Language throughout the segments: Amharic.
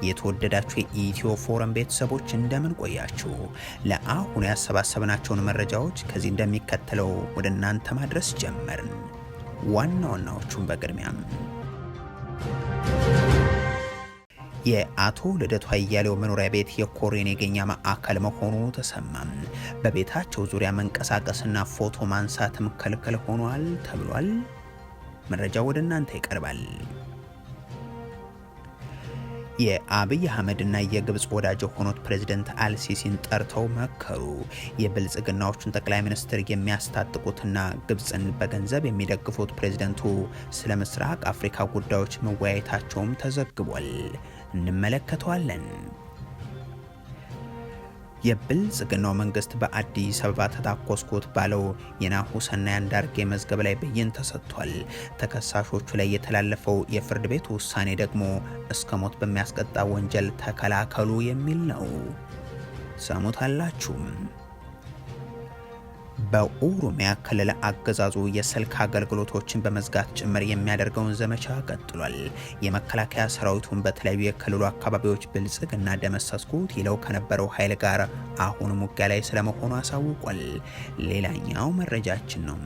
የተወደዳችሁ የኢትዮ ፎረም ቤተሰቦች እንደምን ቆያችሁ? ለአሁኑ ያሰባሰብናቸውን መረጃዎች ከዚህ እንደሚከተለው ወደ እናንተ ማድረስ ጀመርን። ዋና ዋናዎቹን በቅድሚያም የአቶ ልደቱ አያሌው መኖሪያ ቤት የኮሬን የገኛ ማዕከል መሆኑ ተሰማም። በቤታቸው ዙሪያ መንቀሳቀስና ፎቶ ማንሳትም ክልክል ሆኗል ተብሏል። መረጃው ወደ እናንተ ይቀርባል። የአብይ አህመድና የግብጽ ወዳጅ የሆኑት ፕሬዝዳንት አልሲሲን ጠርተው መከሩ። የብልጽግናዎቹን ጠቅላይ ሚኒስትር የሚያስታጥቁትና ግብጽን በገንዘብ የሚደግፉት ፕሬዝዳንቱ ስለ ምስራቅ አፍሪካ ጉዳዮች መወያየታቸውም ተዘግቧል። እንመለከተዋለን። የብልጽግናው መንግስት በአዲስ አበባ ተታኮስኩት ባለው የናሁሰናይ አንዳርጌ መዝገብ ላይ ብይን ተሰጥቷል። ተከሳሾቹ ላይ የተላለፈው የፍርድ ቤት ውሳኔ ደግሞ እስከ ሞት በሚያስቀጣ ወንጀል ተከላከሉ የሚል ነው። ሰሙታላችሁ። በኦሮሚያ ክልል አገዛዙ የስልክ አገልግሎቶችን በመዝጋት ጭምር የሚያደርገውን ዘመቻ ቀጥሏል። የመከላከያ ሰራዊቱን በተለያዩ የክልሉ አካባቢዎች ብልጽግና ደመሰስኩት ይለው ከነበረው ኃይል ጋር አሁን ውጊያ ላይ ስለመሆኑ አሳውቋል። ሌላኛው መረጃችን ነው።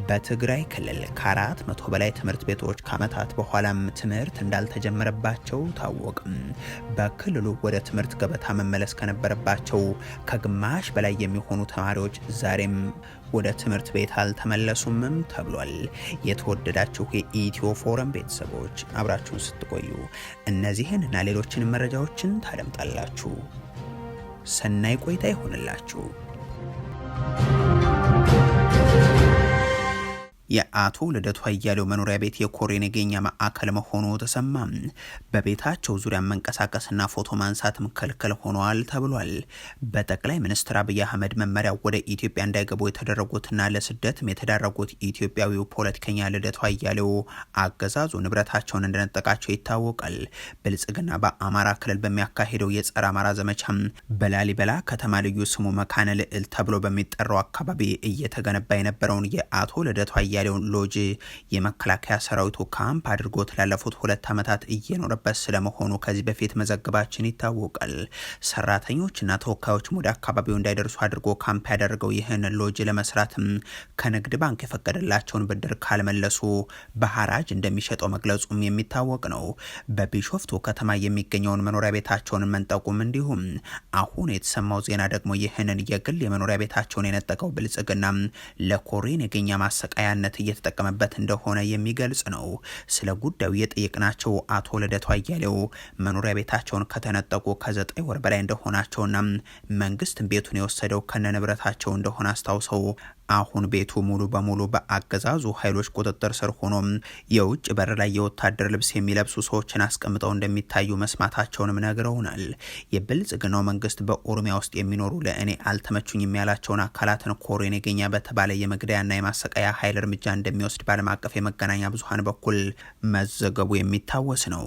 በትግራይ ክልል ከ400 በላይ ትምህርት ቤቶች ከዓመታት በኋላም ትምህርት እንዳልተጀመረባቸው ታወቅም። በክልሉ ወደ ትምህርት ገበታ መመለስ ከነበረባቸው ከግማሽ በላይ የሚሆኑ ተማሪዎች ዛሬም ወደ ትምህርት ቤት አልተመለሱምም ተብሏል። የተወደዳችሁ የኢትዮ ፎረም ቤተሰቦች አብራችሁን ስትቆዩ እነዚህን እና ሌሎችን መረጃዎችን ታደምጣላችሁ። ሰናይ ቆይታ ይሆንላችሁ። የአቶ ልደቱ አያሌው መኖሪያ ቤት የኮሬን የገኛ ማዕከል መሆኑ ተሰማ። በቤታቸው ዙሪያ መንቀሳቀስና ፎቶ ማንሳትም ክልክል ሆኗል ተብሏል። በጠቅላይ ሚኒስትር አብይ አህመድ መመሪያ ወደ ኢትዮጵያ እንዳይገቡ የተደረጉትና ለስደትም የተዳረጉት ኢትዮጵያዊው ፖለቲከኛ ልደቱ አያሌው አገዛዙ ንብረታቸውን እንደነጠቃቸው ይታወቃል። ብልጽግና በአማራ ክልል በሚያካሄደው የጸረ አማራ ዘመቻ በላሊበላ ከተማ ልዩ ስሙ መካነ ልዕል ተብሎ በሚጠራው አካባቢ እየተገነባ የነበረውን የአቶ ልደቱ ያለውን ሎጅ የመከላከያ ሰራዊቱ ካምፕ አድርጎት ላለፉት 2 ዓመታት እየኖረበት ስለመሆኑ ከዚህ በፊት መዘገባችን ይታወቃል። ሰራተኞችና ተወካዮች ወደ አካባቢው እንዳይደርሱ አድርጎ ካምፕ ያደረገው ይህን ሎጅ ለመስራትም ከንግድ ባንክ የፈቀደላቸውን ብድር ካልመለሱ በሐራጅ እንደሚሸጠው መግለጹም የሚታወቅ ነው። በቢሾፍቱ ከተማ የሚገኘውን መኖሪያ ቤታቸውን መንጠቁም እንዲሁም አሁን የተሰማው ዜና ደግሞ ይህንን የግል የመኖሪያ ቤታቸውን የነጠቀው ብልጽግና ለኮሬን የገኛ ማሰቃያነት እየተጠቀመበት እንደሆነ የሚገልጽ ነው። ስለ ጉዳዩ የጠየቅናቸው አቶ ልደቱ አያሌው መኖሪያ ቤታቸውን ከተነጠቁ ከ9 ወር በላይ እንደሆናቸውና መንግስት ቤቱን የወሰደው ከነንብረታቸው እንደሆነ አስታውሰው አሁን ቤቱ ሙሉ በሙሉ በአገዛዙ ኃይሎች ቁጥጥር ስር ሆኖ የውጭ በር ላይ የወታደር ልብስ የሚለብሱ ሰዎችን አስቀምጠው እንደሚታዩ መስማታቸውንም ነግረውናል። የብልጽግናው መንግስት በኦሮሚያ ውስጥ የሚኖሩ ለእኔ አልተመቹኝም ያላቸውን አካላትን ኮሬን የገኛ በተባለ የመግደያና የማሰቃያ ኃይል እርምጃ እንደሚወስድ በዓለም አቀፍ የመገናኛ ብዙሃን በኩል መዘገቡ የሚታወስ ነው።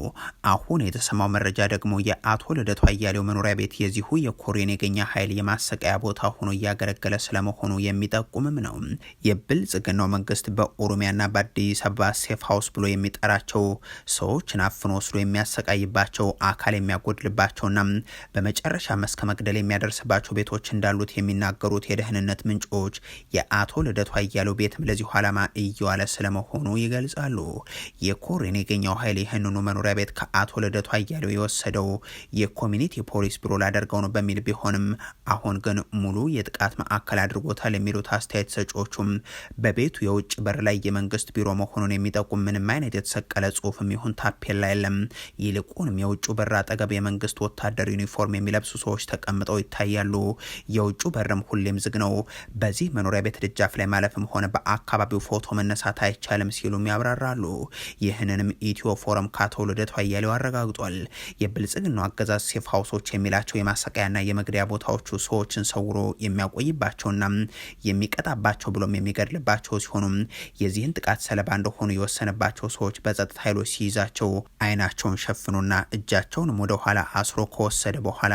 አሁን የተሰማው መረጃ ደግሞ የአቶ ልደቱ አያሌው መኖሪያ ቤት የዚሁ የኮሬን የገኛ ኃይል የማሰቃያ ቦታ ሆኖ እያገለገለ ስለመሆኑ የሚጠቁም ነው። የብልጽግናው መንግስት በኦሮሚያና በአዲስ አበባ ሴፍ ሃውስ ብሎ የሚጠራቸው ሰዎችን አፍኖ ወስዶ የሚያሰቃይባቸው፣ አካል የሚያጎድልባቸውና በመጨረሻ እስከ መግደል የሚያደርስባቸው ቤቶች እንዳሉት የሚናገሩት የደህንነት ምንጮች የአቶ ልደቱ አያሌው ቤትም ለዚሁ ዓላማ እየዋለ ስለመሆኑ ይገልጻሉ። የኮሬን የገኛው ኃይል ይህንኑ መኖሪያ ቤት ከአቶ ልደቱ አያሌው የወሰደው የኮሚኒቲ ፖሊስ ብሎ ላደርገው ነው በሚል ቢሆንም አሁን ግን ሙሉ የጥቃት ማዕከል አድርጎታል የሚሉት አስተያየት ሰጪዎቹም በቤቱ የውጭ በር ላይ የመንግስት ቢሮ መሆኑን የሚጠቁም ምንም አይነት የተሰቀለ ጽሁፍም ይሁን ታፔላ የለም። ይልቁንም የውጭ በር አጠገብ የመንግስት ወታደር ዩኒፎርም የሚለብሱ ሰዎች ተቀምጠው ይታያሉ። የውጭ በርም ሁሌም ዝግ ነው። በዚህ መኖሪያ ቤት ደጃፍ ላይ ማለፍም ሆነ በአካባቢው ፎቶ መነሳት አይቻልም ሲሉም ያብራራሉ። ይህንንም ኢትዮ ፎረም ከአቶ ልደቱ አያሌው አረጋግጧል። የብልጽግናው አገዛዝ ሴፍ ሃውሶች የሚላቸው የማሰቃያና የመግደያ ቦታዎቹ ሰዎችን ሰውሮ የሚያቆይባቸውና የሚቀጣ የሚያጠቃባቸው ብሎም የሚገድልባቸው ሲሆኑም የዚህን ጥቃት ሰለባ እንደሆኑ የወሰነባቸው ሰዎች በጸጥታ ኃይሎች ሲይዛቸው አይናቸውን ሸፍኑና እጃቸውንም ወደ ኋላ አስሮ ከወሰደ በኋላ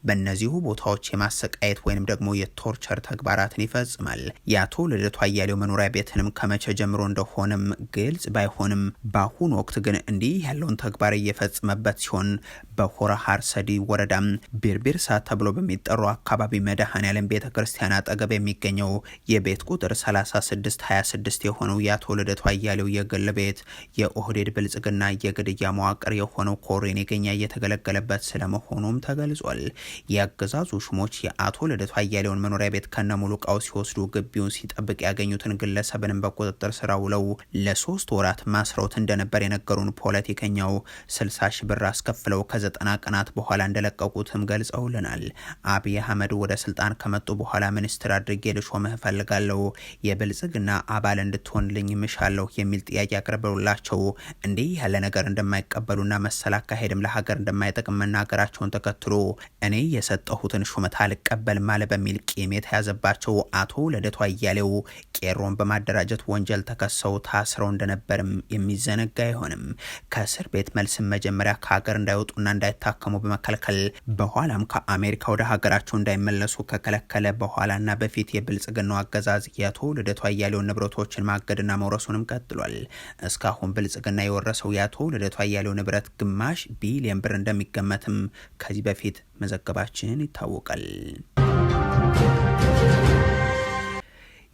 በእነዚሁ ቦታዎች የማሰቃየት ወይንም ደግሞ የቶርቸር ተግባራትን ይፈጽማል። የአቶ ልደቱ አያሌው መኖሪያ ቤትንም ከመቼ ጀምሮ እንደሆነም ግልጽ ባይሆንም በአሁኑ ወቅት ግን እንዲህ ያለውን ተግባር እየፈጸመበት ሲሆን በሆረ ሀርሰዲ ወረዳም ቢርቢርሳ ተብሎ በሚጠራው አካባቢ መድኃኔዓለም ቤተክርስቲያን አጠገብ የሚገኘው የቤት ቁጥር 3626 የሆነው የአቶ ልደቱ አያሌው የግል ቤት የኦህዴድ ብልጽግና የግድያ መዋቅር የሆነው ኮሬ ነገኛ እየተገለገለበት ስለመሆኑም ተገልጿል። የአገዛዙ ሹሞች የአቶ ልደቱ አያሌውን መኖሪያ ቤት ከነሙሉ እቃው ሲወስዱ ግቢውን ሲጠብቅ ያገኙትን ግለሰብንም በቁጥጥር ስር ውለው ለ3 ወራት ማስረውት እንደነበር የነገሩን ፖለቲከኛው 60 ሺህ ብር አስከፍለው ከ90 ቀናት በኋላ እንደለቀቁትም ገልጸውልናል። አብይ አህመድ ወደ ስልጣን ከመጡ በኋላ ሚኒስትር አድርጌ ልሾምህ እፈልጋለሁ፣ የብልጽግና አባል እንድትሆንልኝ ምሻለሁ የሚል ጥያቄ አቅርበውላቸው እንዲህ ያለ ነገር እንደማይቀበሉና መሰል አካሄድም ለሀገር እንደማይጠቅም መናገራቸውን ተከትሎ እኔ የሰጠሁትን ሹመት አልቀበልም አለ በሚል ቂም የተያዘባቸው አቶ ልደቱ አያሌው ቄሮን በማደራጀት ወንጀል ተከሰው ታስረው እንደነበርም የሚዘነጋ አይሆንም። ከእስር ቤት መልስም መጀመሪያ ከሀገር እንዳይወጡና እንዳይታከሙ በመከልከል በኋላም ከአሜሪካ ወደ ሀገራቸው እንዳይመለሱ ከከለከለ በኋላና በፊት የብልጽግናው አገዛዝ የአቶ ልደቱ አያሌውን ንብረቶችን ማገድና መውረሱንም ቀጥሏል። እስካሁን ብልጽግና የወረሰው የአቶ ልደቱ አያሌው ንብረት ግማሽ ቢሊዮን ብር እንደሚገመትም ከዚህ በፊት መዘገባችን ይታወቃል።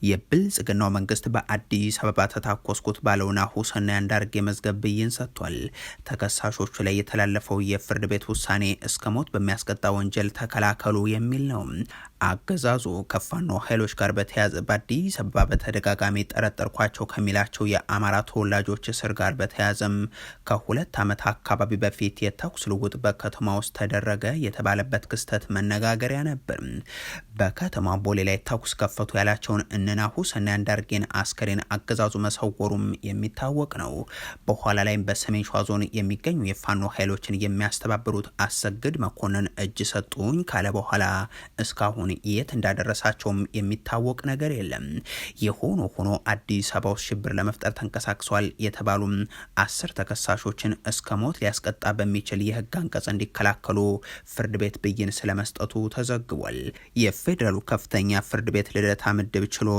የብልጽግናው መንግስት በአዲስ አበባ ተታኮስኩት ባለው ናሁሰናይ አንዳርጌ መዝገብ ብይን ሰጥቷል። ተከሳሾቹ ላይ የተላለፈው የፍርድ ቤት ውሳኔ እስከ ሞት በሚያስቀጣ ወንጀል ተከላከሉ የሚል ነው። አገዛዙ ከፋኖ ኃይሎች ጋር በተያያዘ በአዲስ አበባ በተደጋጋሚ ጠረጠርኳቸው ከሚላቸው የአማራ ተወላጆች እስር ጋር በተያያዘም ከ2 ዓመት አካባቢ በፊት የተኩስ ልውውጥ በከተማ ውስጥ ተደረገ የተባለበት ክስተት መነጋገሪያ ነበር። በከተማ ቦሌ ላይ ተኩስ ከፈቱ ያላቸውን ናሁሰናይ አንዳርጌን አስከሬን አገዛዙ መሰወሩም የሚታወቅ ነው። በኋላ ላይም በሰሜን ሸዋ ዞን የሚገኙ የፋኖ ኃይሎችን የሚያስተባብሩት አሰግድ መኮንን እጅ ሰጡኝ ካለ በኋላ እስካሁን የት እንዳደረሳቸውም የሚታወቅ ነገር የለም። የሆኖ ሆኖ አዲስ አበባ ውስጥ ሽብር ለመፍጠር ተንቀሳቅሷል የተባሉ 10 ተከሳሾችን እስከ ሞት ሊያስቀጣ በሚችል የህግ አንቀጽ እንዲከላከሉ ፍርድ ቤት ብይን ስለመስጠቱ ተዘግቧል። የፌዴራሉ ከፍተኛ ፍርድ ቤት ልደታ ምድብ ችሎት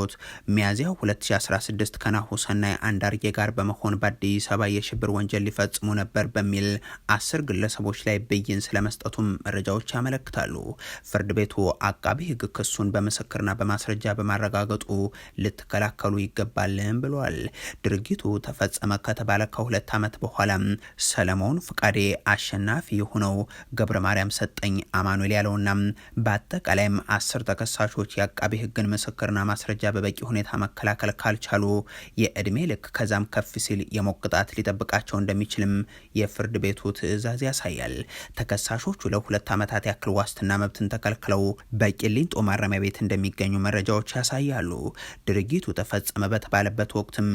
ሚያዝያ 2016 ከናሁሰናይ አንዳርጌ ጋር በመሆን በአዲስ አበባ የሽብር ወንጀል ሊፈጽሙ ነበር በሚል 10 ግለሰቦች ላይ ብይን ስለመስጠቱም መረጃዎች ያመለክታሉ። ፍርድ ቤቱ አቃቢ ህግ ክሱን በምስክርና በማስረጃ በማረጋገጡ ልትከላከሉ ይገባልም ብሏል። ድርጊቱ ተፈጸመ ከተባለ ከ2 ዓመት በኋላ ሰለሞን ፍቃዴ፣ አሸናፊ የሆነው ገብረ ማርያም ሰጠኝ፣ አማኑኤል ያለውና በአጠቃላይም 10 ተከሳሾች የአቃቢ ህግን ምስክርና ማስረጃ በበቂ ሁኔታ መከላከል ካልቻሉ የእድሜ ልክ ከዛም ከፍ ሲል የሞት ቅጣት ሊጠብቃቸው እንደሚችልም የፍርድ ቤቱ ትዕዛዝ ያሳያል። ተከሳሾቹ ለ2 ዓመታት ያክል ዋስትና መብትን ተከልክለው በቂሊንጦ ማረሚያ ቤት እንደሚገኙ መረጃዎች ያሳያሉ። ድርጊቱ ተፈጸመ በተባለበት ወቅትም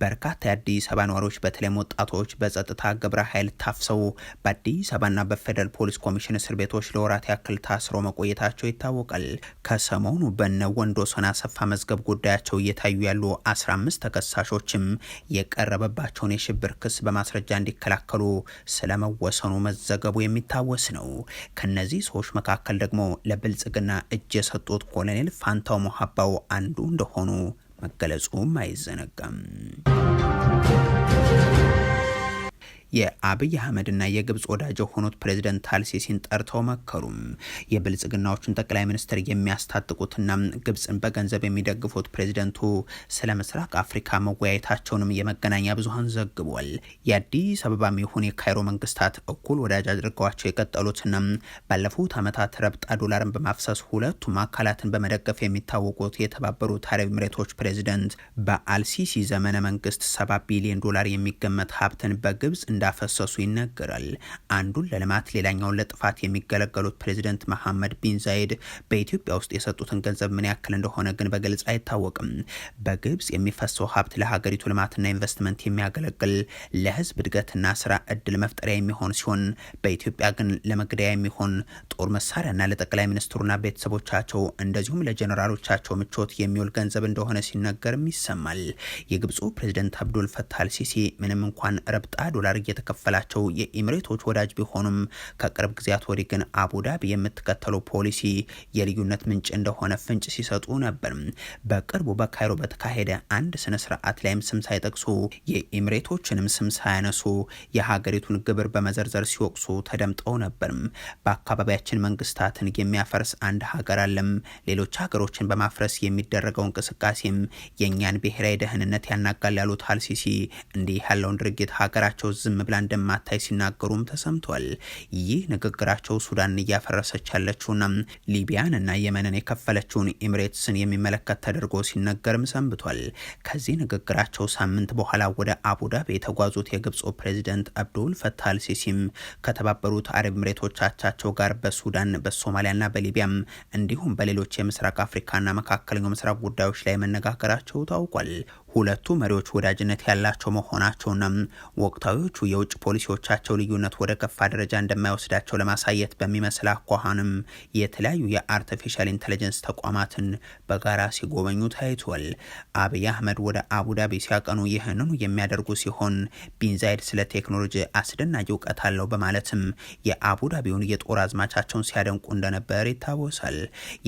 በርካታ የአዲስ አበባ ነዋሪዎች በተለይም ወጣቶች በጸጥታ ግብረ ኃይል ታፍሰው በአዲስ አበባና በፌደራል ፖሊስ ኮሚሽን እስር ቤቶች ለወራት ያክል ታስረው መቆየታቸው ይታወቃል። ከሰሞኑ በነ ወንዶሰን አሰፋ መዝገብ ጉዳያቸው እየታዩ ያሉ 15 ተከሳሾችም የቀረበባቸውን የሽብር ክስ በማስረጃ እንዲከላከሉ ስለመወሰኑ መዘገቡ የሚታወስ ነው። ከነዚህ ሰዎች መካከል ደግሞ ለብልጽግና እጅ የሰጡት ኮሎኔል ፋንታው ሞሀባው አንዱ እንደሆኑ መገለጹም አይዘነጋም። የአብይ አህመድና የግብጽ ወዳጅ የሆኑት ፕሬዝዳንት አልሲሲን ጠርተው መከሩም። የብልጽግናዎቹን ጠቅላይ ሚኒስትር የሚያስታጥቁትና ግብጽን በገንዘብ የሚደግፉት ፕሬዝዳንቱ ስለ ምስራቅ አፍሪካ መወያየታቸውንም የመገናኛ ብዙሃን ዘግቧል። የአዲስ አበባም ይሁን የካይሮ መንግስታት እኩል ወዳጅ አድርገዋቸው የቀጠሉትና ባለፉት ዓመታት ረብጣ ዶላርን በማፍሰስ ሁለቱም አካላትን በመደገፍ የሚታወቁት የተባበሩት አረብ ኤሚሬቶች ፕሬዝዳንት በአልሲሲ ዘመነ መንግስት $7 ቢሊዮን የሚገመት ሀብትን በግብጽ እንዳፈሰሱ ይነገራል። አንዱን ለልማት ሌላኛውን ለጥፋት የሚገለገሉት ፕሬዚደንት መሐመድ ቢን ዛይድ በኢትዮጵያ ውስጥ የሰጡትን ገንዘብ ምን ያክል እንደሆነ ግን በግልጽ አይታወቅም። በግብጽ የሚፈሰው ሀብት ለሀገሪቱ ልማትና ኢንቨስትመንት የሚያገለግል ለህዝብ እድገትና ስራ እድል መፍጠሪያ የሚሆን ሲሆን በኢትዮጵያ ግን ለመግደያ የሚሆን ጦር መሳሪያና ለጠቅላይ ሚኒስትሩና ቤተሰቦቻቸው እንደዚሁም ለጀነራሎቻቸው ምቾት የሚውል ገንዘብ እንደሆነ ሲነገርም ይሰማል። የግብፁ ፕሬዚደንት አብዱል ፈታህ አልሲሲ ምንም እንኳን ረብጣ ዶላር እየተከፈላቸው የኢሚሬቶች ወዳጅ ቢሆኑም ከቅርብ ጊዜያት ወዲህ ግን አቡዳቢ የምትከተለው ፖሊሲ የልዩነት ምንጭ እንደሆነ ፍንጭ ሲሰጡ ነበር። በቅርቡ በካይሮ በተካሄደ አንድ ስነ ስርዓት ላይም ስም ሳይጠቅሱ የኢሚሬቶችንም ስም ሳያነሱ የሀገሪቱን ግብር በመዘርዘር ሲወቅሱ ተደምጠው ነበር። በአካባቢያችን መንግስታትን የሚያፈርስ አንድ ሀገር አለም፣ ሌሎች ሀገሮችን በማፍረስ የሚደረገው እንቅስቃሴም የእኛን ብሔራዊ ደህንነት ያናጋል ያሉት አልሲሲ እንዲህ ያለውን ድርጊት ሀገራቸው ዝም ብላ እንደማታይ ሲናገሩም ተሰምቷል። ይህ ንግግራቸው ሱዳንን እያፈረሰች ያለችውና ሊቢያንና የመንን የከፈለችውን ኤሚሬትስን የሚመለከት ተደርጎ ሲነገርም ሰንብቷል። ከዚህ ንግግራቸው ሳምንት በኋላ ወደ አቡዳቢ የተጓዙት የግብፁ ፕሬዚደንት አብዱል ፈታህ አልሲሲም ከተባበሩት አረብ ኤሚሬቶቻቸው ጋር በሱዳን በሶማሊያና በሊቢያም እንዲሁም በሌሎች የምስራቅ አፍሪካና መካከለኛው ምስራቅ ጉዳዮች ላይ መነጋገራቸው ታውቋል። ሁለቱ መሪዎች ወዳጅነት ያላቸው መሆናቸውና ወቅታዊዎቹ የውጭ ፖሊሲዎቻቸው ልዩነት ወደ ከፋ ደረጃ እንደማይወስዳቸው ለማሳየት በሚመስል አኳኋንም የተለያዩ የአርቲፊሻል ኢንተለጀንስ ተቋማትን በጋራ ሲጎበኙ ታይቷል። አብይ አህመድ ወደ አቡዳቢ ሲያቀኑ ይህንኑ የሚያደርጉ ሲሆን ቢን ዛይድ ስለ ቴክኖሎጂ አስደናቂ እውቀት አለው በማለትም የአቡዳቢውን የጦር አዝማቻቸውን ሲያደንቁ እንደነበር ይታወሳል።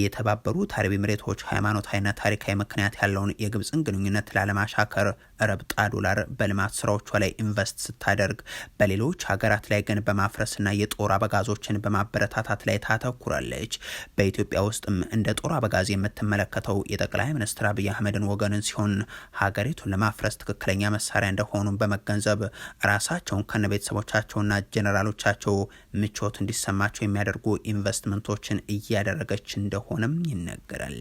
የተባበሩት አረብ ኤሚሬቶች ሃይማኖታዊና ታሪካዊ ምክንያት ያለውን የግብፅን ግንኙነት ለማሻከር ረብጣ ዶላር በልማት ስራዎቿ ላይ ኢንቨስት ስታደርግ በሌሎች ሀገራት ላይ ግን በማፍረስና የጦር አበጋዞችን በማበረታታት ላይ ታተኩራለች። በኢትዮጵያ ውስጥም እንደ ጦር አበጋዝ የምትመለከተው የጠቅላይ ሚኒስትር አብይ አህመድን ወገንን ሲሆን ሀገሪቱን ለማፍረስ ትክክለኛ መሳሪያ እንደሆኑም በመገንዘብ ራሳቸውን ከነቤተሰቦቻቸውና ጀነራሎቻቸው ምቾት እንዲሰማቸው የሚያደርጉ ኢንቨስትመንቶችን እያደረገች እንደሆነም ይነገራል።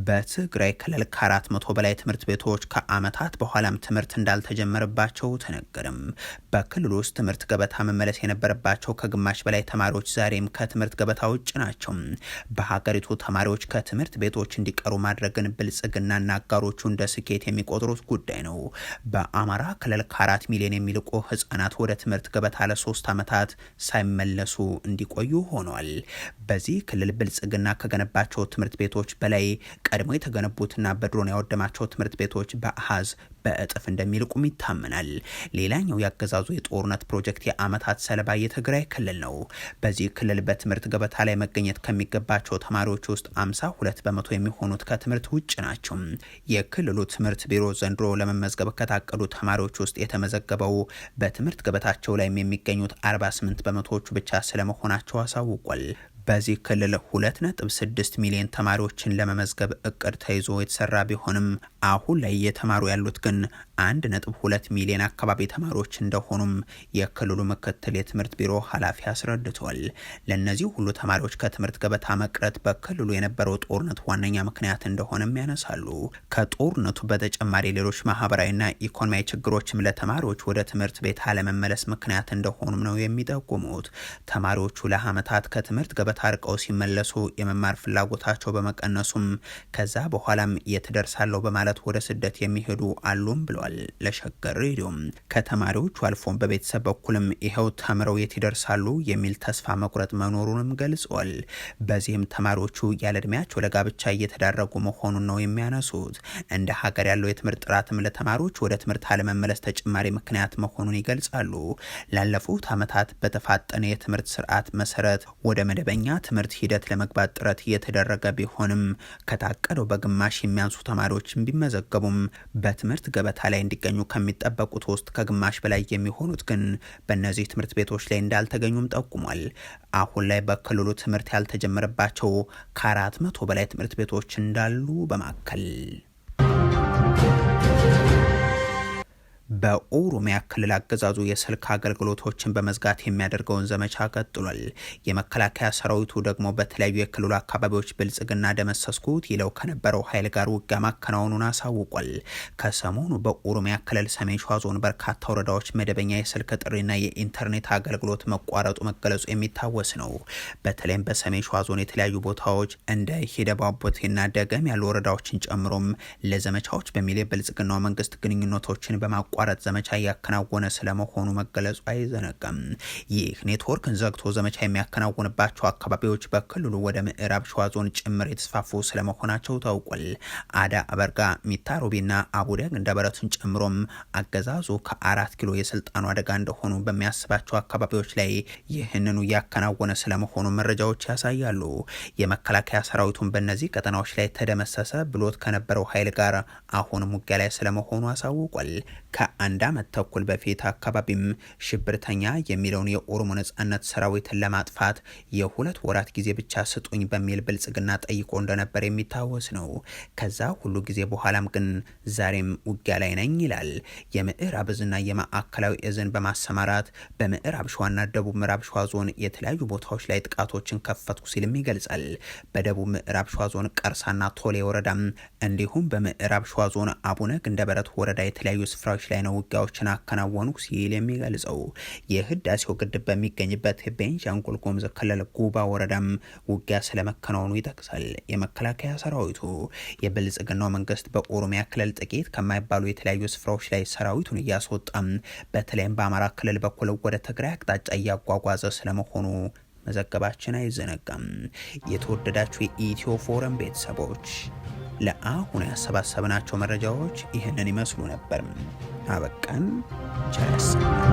በትግራይ ክልል ከ400 በላይ ትምህርት ቤቶች ከአመታት በኋላም ትምህርት እንዳልተጀመረባቸው ተነገረም። በክልሉ ውስጥ ትምህርት ገበታ መመለስ የነበረባቸው ከግማሽ በላይ ተማሪዎች ዛሬም ከትምህርት ገበታ ውጭ ናቸው። በሀገሪቱ ተማሪዎች ከትምህርት ቤቶች እንዲቀሩ ማድረግን ብልጽግናና አጋሮቹ እንደ ስኬት የሚቆጥሩት ጉዳይ ነው። በአማራ ክልል ከ4 ሚሊዮን የሚልቁ ህጻናት ወደ ትምህርት ገበታ ለ3 ዓመታት ሳይመለሱ እንዲቆዩ ሆኗል። በዚህ ክልል ብልጽግና ከገነባቸው ትምህርት ቤቶች በላይ ቀድሞ የተገነቡትና በድሮን ያወደማቸው ትምህርት ቤቶች በአሃዝ በእጥፍ እንደሚልቁም ይታመናል። ሌላኛው ያገዛዙ የጦርነት ፕሮጀክት የአመታት ሰለባ የትግራይ ክልል ነው። በዚህ ክልል በትምህርት ገበታ ላይ መገኘት ከሚገባቸው ተማሪዎች ውስጥ 52 በመቶ የሚሆኑት ከትምህርት ውጭ ናቸው። የክልሉ ትምህርት ቢሮ ዘንድሮ ለመመዝገብ ከታቀዱ ተማሪዎች ውስጥ የተመዘገበው በትምህርት ገበታቸው ላይ የሚገኙት 48 በመቶዎቹ ብቻ ስለመሆናቸው አሳውቋል። በዚህ ክልል 2.6 ሚሊዮን ተማሪዎችን ለመመዝገብ እቅድ ተይዞ የተሰራ ቢሆንም አሁን ላይ እየተማሩ ያሉት ግን 1.2 ሚሊዮን አካባቢ ተማሪዎች እንደሆኑም የክልሉ ምክትል የትምህርት ቢሮ ኃላፊ አስረድተዋል። ለእነዚህ ሁሉ ተማሪዎች ከትምህርት ገበታ መቅረት በክልሉ የነበረው ጦርነት ዋነኛ ምክንያት እንደሆነም ያነሳሉ። ከጦርነቱ በተጨማሪ ሌሎች ማህበራዊና ኢኮኖሚያዊ ችግሮችም ለተማሪዎች ወደ ትምህርት ቤት አለመመለስ ምክንያት እንደሆኑም ነው የሚጠቁሙት። ተማሪዎቹ ለዓመታት ከትምህርት ገበታ አርቀው ሲመለሱ የመማር ፍላጎታቸው በመቀነሱም ከዛ በኋላም የትደርሳለሁ በማለት ወደ ስደት የሚሄዱ አሉም ብለዋል። ለሸገር ሬዲዮ ከተማሪዎቹ አልፎም በቤተሰብ በኩልም ይሄው ተምረው የት ይደርሳሉ የሚል ተስፋ መቁረጥ መኖሩንም ገልጸዋል። በዚህም ተማሪዎቹ ያለ እድሜያቸው ለጋብቻ እየተዳረጉ መሆኑን ነው የሚያነሱት። እንደ ሀገር ያለው የትምህርት ጥራትም ለተማሪዎች ወደ ትምህርት አለመመለስ ተጨማሪ ምክንያት መሆኑን ይገልጻሉ። ላለፉት ዓመታት በተፋጠነ የትምህርት ስርዓት መሰረት ወደ መደበኛ ትምህርት ሂደት ለመግባት ጥረት እየተደረገ ቢሆንም ከታቀደው በግማሽ የሚያንሱ ተማሪዎች ቢመዘገቡም በትምህርት ገበታ ላይ እንዲገኙ ከሚጠበቁት ውስጥ ከግማሽ በላይ የሚሆኑት ግን በእነዚህ ትምህርት ቤቶች ላይ እንዳልተገኙም ጠቁሟል። አሁን ላይ በክልሉ ትምህርት ያልተጀመረባቸው ከ400 በላይ ትምህርት ቤቶች እንዳሉ በማከል በኦሮሚያ ክልል አገዛዙ የስልክ አገልግሎቶችን በመዝጋት የሚያደርገውን ዘመቻ ቀጥሏል። የመከላከያ ሰራዊቱ ደግሞ በተለያዩ የክልሉ አካባቢዎች ብልጽግና ደመሰስኩት ይለው ከነበረው ኃይል ጋር ውጊያ ማከናወኑን አሳውቋል። ከሰሞኑ በኦሮሚያ ክልል ሰሜን ሸዋ ዞን በርካታ ወረዳዎች መደበኛ የስልክ ጥሪና የኢንተርኔት አገልግሎት መቋረጡ መገለጹ የሚታወስ ነው። በተለይም በሰሜን ሸዋ ዞን የተለያዩ ቦታዎች እንደ ሂደባቦቴና ደገም ያሉ ወረዳዎችን ጨምሮም ለዘመቻዎች በሚል የብልጽግናው መንግስት ግንኙነቶችን በማቋረጥ ዘመቻ እያከናወነ ስለመሆኑ መገለጹ አይዘነጋም። ይህ ኔትወርክን ዘግቶ ዘመቻ የሚያከናውንባቸው አካባቢዎች በክልሉ ወደ ምዕራብ ሸዋ ዞን ጭምር የተስፋፉ ስለመሆናቸው ታውቋል። አዳ አበርጋ፣ ሚታሮቢና አቡደግ እንደበረቱን ጨምሮም አገዛዙ ከ4 ኪሎ የስልጣኑ አደጋ እንደሆኑ በሚያስባቸው አካባቢዎች ላይ ይህንኑ እያከናወነ ስለመሆኑ መረጃዎች ያሳያሉ። የመከላከያ ሰራዊቱን በእነዚህ ቀጠናዎች ላይ ተደመሰሰ ብሎት ከነበረው ኃይል ጋር አሁንም ውጊያ ላይ ስለመሆኑ አሳውቋል። ከአንድ ዓመት ተኩል በፊት አካባቢም ሽብርተኛ የሚለውን የኦሮሞ ነጻነት ሰራዊትን ለማጥፋት የ2 ወራት ጊዜ ብቻ ስጡኝ በሚል ብልጽግና ጠይቆ እንደነበር የሚታወስ ነው። ከዛ ሁሉ ጊዜ በኋላም ግን ዛሬም ውጊያ ላይ ነኝ ይላል። የምዕራብ እዝና የማዕከላዊ እዝን በማሰማራት በምዕራብ ሸዋና ደቡብ ምዕራብ ሸዋ ዞን የተለያዩ ቦታዎች ላይ ጥቃቶችን ከፈትኩ ሲልም ይገልጻል። በደቡብ ምዕራብ ሸዋ ዞን ቀርሳና ቶሌ ወረዳም እንዲሁም በምዕራብ ሸዋ ዞን አቡነ ግንደበረት ወረዳ የተለያዩ ስፍራዎች ላይ ነው ውጊያዎችን አከናወኑ ሲል የሚገልጸው። የህዳሴው ግድብ በሚገኝበት ቤንሻንጉል ጉሙዝ ክልል ጉባ ወረዳም ውጊያ ስለመከናወኑ ይጠቅሳል። የመከላከያ ሰራዊቱ የብልጽግናው መንግስት በኦሮሚያ ክልል ጥቂት ከማይባሉ የተለያዩ ስፍራዎች ላይ ሰራዊቱን እያስወጣም በተለይም በአማራ ክልል በኩል ወደ ትግራይ አቅጣጫ እያጓጓዘ ስለመሆኑ መዘገባችን አይዘነጋም። የተወደዳችሁ የኢትዮ ፎረም ቤተሰቦች ለአሁን ያሰባሰብናቸው መረጃዎች ይህንን ይመስሉ ነበር። አበቃን። ቸር ያሰማን።